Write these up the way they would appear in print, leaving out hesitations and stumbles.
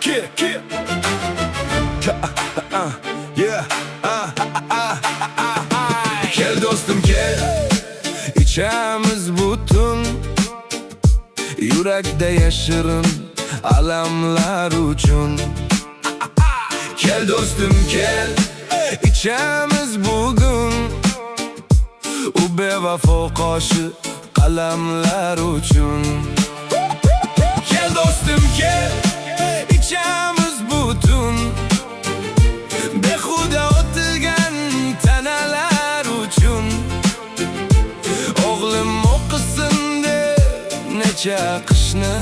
Kill, kill. Yeah. Gel dostum gel, içemiz butun, yürekte yaşarın alamlar uçun. Gel dostum gel, içemiz bugün, u bevafo karşı kalemler uçun. Gel dostum gel, içemiz butun, behuda otilgan tanalar uçun. Oğlum okusun de neçe kışni,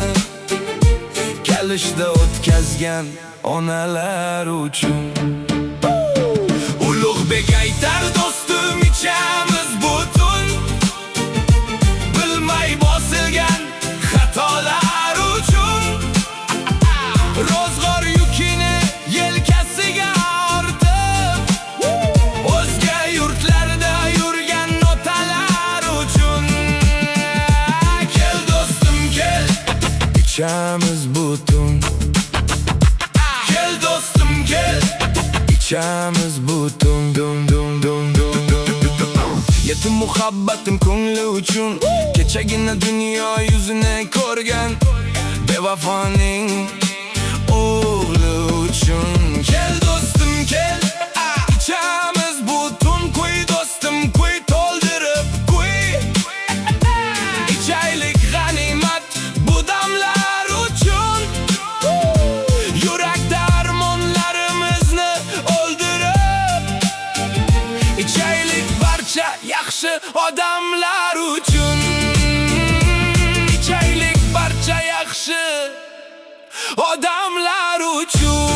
kelishda o'tkazgan onalar uchun. Ulug'bek aytar do'stim ichamiz butun, bilmay bosilgan xatolar uchun. Ro'zg'or yukini yelkasiga ortib, o'zga yurtlarda yurgan otalar uchun. Kel do'stim kel, ichamiz butun. Gel dostum gel, içemiz butun, dum dum dum dum dum. Yetim muhabbatim ko'ngli uchun, kechagina dunyo yuzini ko'rgan bevafoning o'g'li uchun. Gel dostum gel, içemiz butun, quy dostum quy to'ldirib quy. İchaylik g'animat bu damlar uchun. Yurakda armonlarimizni o'ldirib, ichaylik barcha yaxshi odamlar uchun. İchaylik barcha yaxshi odamlar uchun.